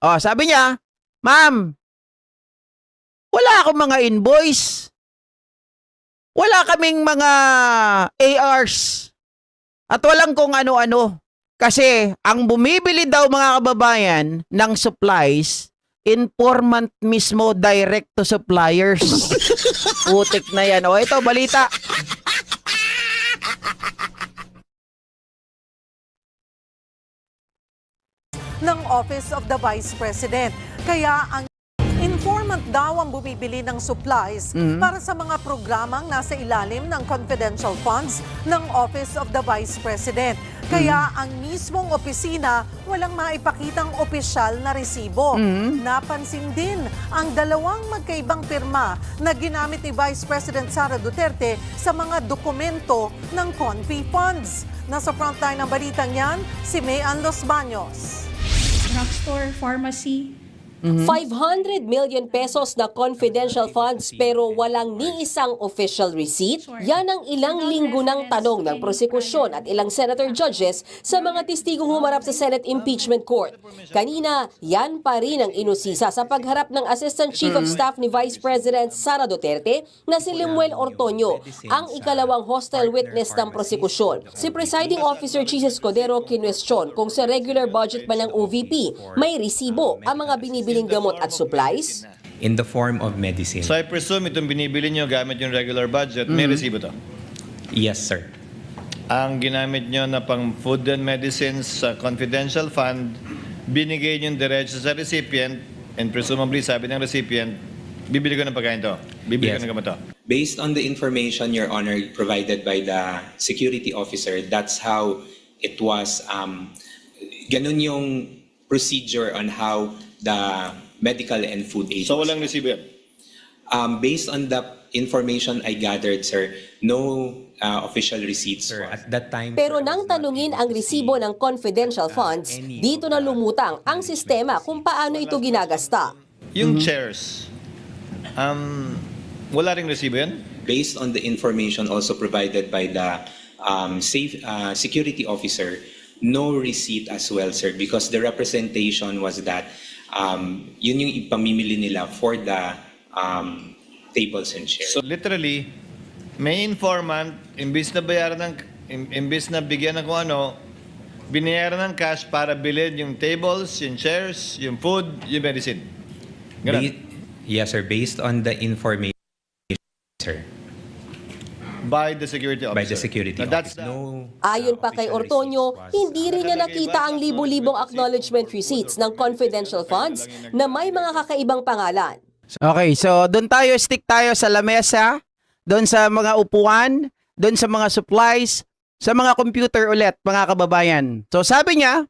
Oh, sabi niya, "Ma'am, wala akong mga invoice. Wala kaming mga ARs. At walang kung ano-ano. Kasi ang bumibili daw mga kababayan ng supplies, informant mismo direct to suppliers." Putik na yan. O ito, balita. Ng Office of the Vice President. Kaya ang informant daw ang bumibili ng supplies para sa mga programang nasa ilalim ng confidential funds ng Office of the Vice President. Kaya ang mismong opisina walang maipakitang opisyal na resibo. Napansin din ang dalawang magkaibang pirma na ginamit ni Vice President Sara Duterte sa mga dokumento ng Confi funds. Nasa frontline ng balitang yan, si Mayan Los Baños. Drugstore, pharmacy. 500 million pesos na confidential funds pero walang ni isang official receipt? Yan ang ilang linggo ng tanong ng prosekusyon at ilang senator judges sa mga testigong humarap sa Senate Impeachment Court. Kanina, yan pa rin ang inusisa sa pagharap ng Assistant Chief of Staff ni Vice President Sara Duterte na si Lemuel Ortoño, ang ikalawang hostile witness ng prosekusyon. Si Presiding Officer Chis Escudero kinwestiyon kung sa regular budget ba ng OVP may resibo ang mga binibiling gamot at supplies. In the form of medicine. So I presume itong binibili nyo gamit yung regular budget, may resibo to? Yes, sir. Ang ginamit nyo na pang food and medicines sa confidential fund, binigay nyo diretso sa recipient, and presumably sabi ng recipient, bibili ko ng pagkain to, bibili ko Yes. ng gamot to. Based on the information, Your Honor, provided by the security officer, that's how it was, ganun yung procedure on how the medical and food aid. So walang resibo yan? Based on the information I gathered, sir, no official receipts. Sir, at that time, Pero nang tanungin ang resibo ng confidential funds, dito na lumutang ang sistema kung paano ito ginagasta. Yung chairs, wala ring resibo yan? based on the information also provided by the security officer, no receipt as well, sir, because the representation was that yun yung ipamimili nila for the tables and chairs. So literally, may informant, imbis na bayaran ng, imbis na bigyan ng kung ano, binayaran ng cash para bilhin yung tables, yung chairs, yung food, yung medicine. Ganun. Yes, sir. Based on the information, sir. By the security officer. By the security Now, that's officer. No. Ayon pa kay Ortoño, hindi rin niya nakita ang libo-libong acknowledgement receipts ng confidential funds na may mga kakaibang pangalan. Okay, so doon tayo, stick tayo sa lamesa, doon sa mga upuan, doon sa mga supplies, sa mga computer ulit, mga kababayan. So sabi niya,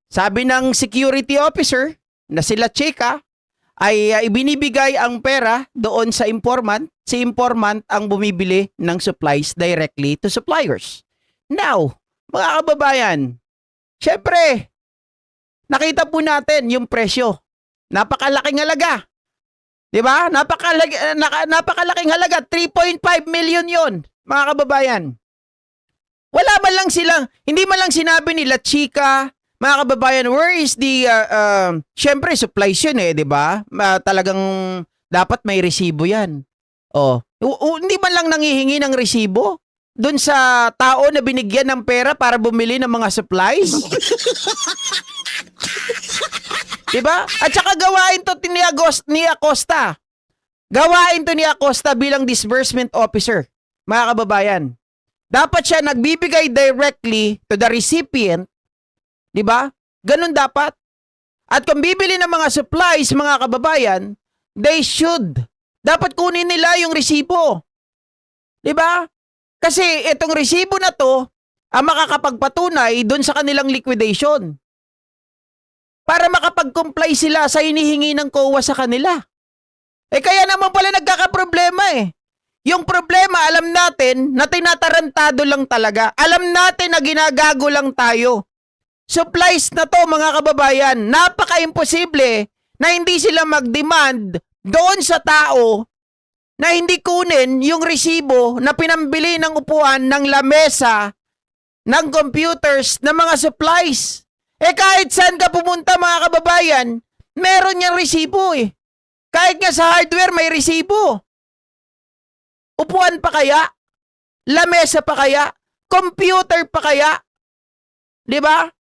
sabi ng security officer na sila Chika, ay ibinibigay ang pera doon sa informant. Si informant ang bumibili ng supplies directly to suppliers. Now, mga kababayan, syempre, nakita po natin yung presyo. Napakalaking halaga. 'Di ba? Napakalaking halaga, 3.5 million 'yon, mga kababayan. Wala man lang silang, hindi man lang sinabi nila Chika, mga kababayan, where is the syempre supplies yun 'di ba? Talagang dapat may resibo 'yan. Oh, hindi man lang nanghihingi ng resibo doon sa tao na binigyan ng pera para bumili ng mga supplies. Diba? At saka gawain to ni Acosta. Gawain to ni Acosta bilang disbursement officer, mga kababayan. Dapat siya nagbibigay directly to the recipient. Diba? Ganun dapat. At kung bibili ng mga supplies, mga kababayan, they should. Dapat kunin nila yung resibo. Diba? Kasi itong resibo na to, ang makakapagpatunay dun sa kanilang liquidation. Para makapag-comply sila sa hinihingi ng COA sa kanila. Kaya naman pala nagkakaproblema Yung problema, alam natin na tinatarantado lang talaga. Alam natin na ginagago lang tayo. Supplies na to, mga kababayan, napaka-imposible na hindi sila mag-demand doon sa tao na hindi kunin yung resibo na pinambili ng upuan, ng lamesa, ng computers, ng mga supplies. Kahit saan ka pumunta mga kababayan, meron niyang resibo eh. Kahit nga sa hardware may resibo. Upuan pa kaya? Lamesa pa kaya? Computer pa kaya? 'Di ba?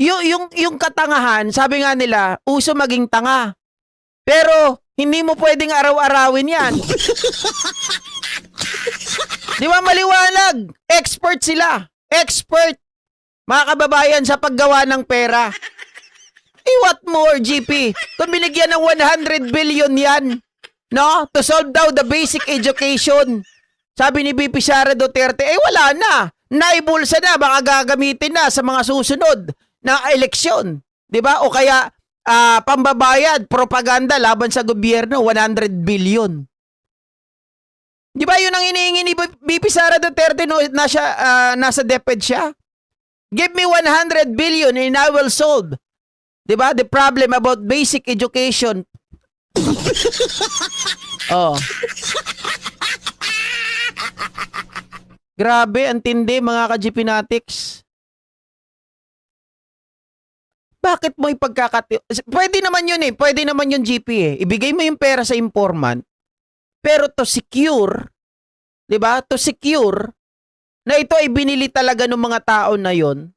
Yung katangahan, sabi nga nila, uso maging tanga. Pero hindi mo pwedeng araw-arawin 'yan. 'Di ba maliwanag? Expert sila. Expert. Mga kababayan sa paggawa ng pera. What more, GP? Kung binigyan ng 100 billion yan, no? To solve daw the basic education. Sabi ni VP Sara Duterte, wala na. Naibulsa na, baka gagamitin na sa mga susunod na eleksyon. 'Di ba? O kaya, pambabayad, propaganda laban sa gobyerno, 100 billion. 'Di ba yun ang iniingi ni VP Sara Duterte no, nasa DepEd siya? Give me 100 billion and I will solve. 'Di ba? The problem about basic education. Oh. Grabe, ang tindi mga ka-GPnatics. Bakit mo Pwede naman yun eh. Pwede naman yun GP eh. Ibigay mo yung pera sa informant. Pero to secure, 'di ba? To secure na ito ay binili talaga ng mga tao na yon.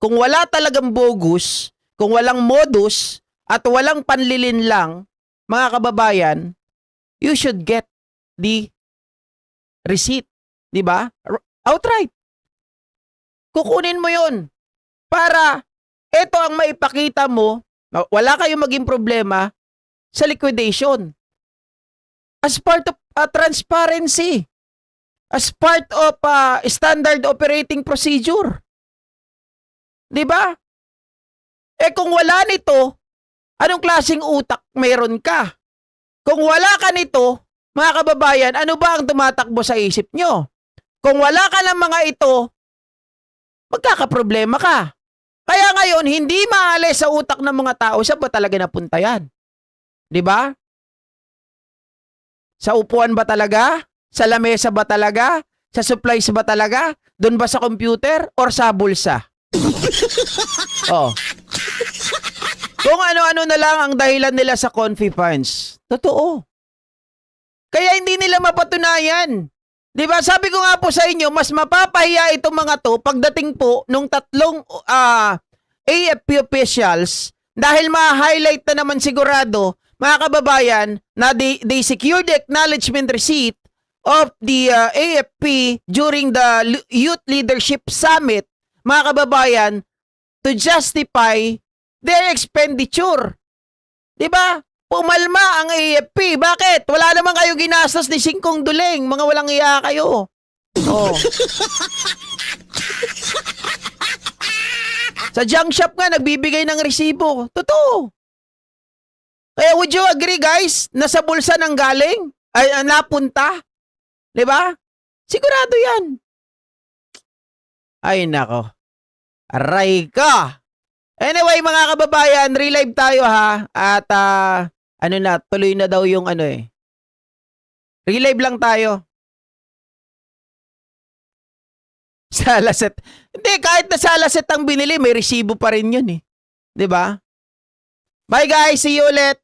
Kung wala talagang bogus, kung walang modus, at walang panlilin lang, mga kababayan, you should get the receipt. 'Di ba? Outright. Kukunin mo yon para ito ang maipakita mo na wala kayong maging problema sa liquidation. As part of transparency. As part of standard operating procedure. 'Di ba? Kung wala nito, anong klaseng utak meron ka? Kung wala ka nito, mga kababayan, ano ba ang tumatakbo sa isip nyo? Kung wala ka ng mga ito, magkakaproblema ka. Kaya ngayon, hindi maalis sa utak ng mga tao, saan ba talaga napunta yan? 'Di ba? Sa upuan ba talaga? Sa lamesa ba talaga? Sa supplies ba talaga? Doon ba sa computer? Or sa bulsa? Oh. Kung ano-ano na lang ang dahilan nila sa confi funds. Totoo. Kaya hindi nila mapatunayan. 'Di ba? Sabi ko nga po sa inyo, mas mapapahiya itong mga to pagdating po nung tatlong AFP officials dahil ma-highlight na naman sigurado, mga kababayan, na they secured the acknowledgement receipt of the AFP during the Youth Leadership Summit, mga kababayan, to justify their expenditure. 'Di ba? Pumalma ang AFP. Bakit? Wala naman kayo ginastos ni Singkong Duleng. Mga walang iya kayo. Oh. Sa junk shop nga, nagbibigay ng resibo. Totoo. Kaya would you agree guys, na sa bulsa nang galing? Ay, napunta? 'Di ba? Sigurado yan. Ay, nako. Aray ka. Anyway, mga kababayan, relive tayo ha. At, tuloy na daw yung Relive lang tayo. Salaset. Hindi, kahit na salaset ang binili, may resibo pa rin yun eh. 'Di ba? Bye guys, see you ulit.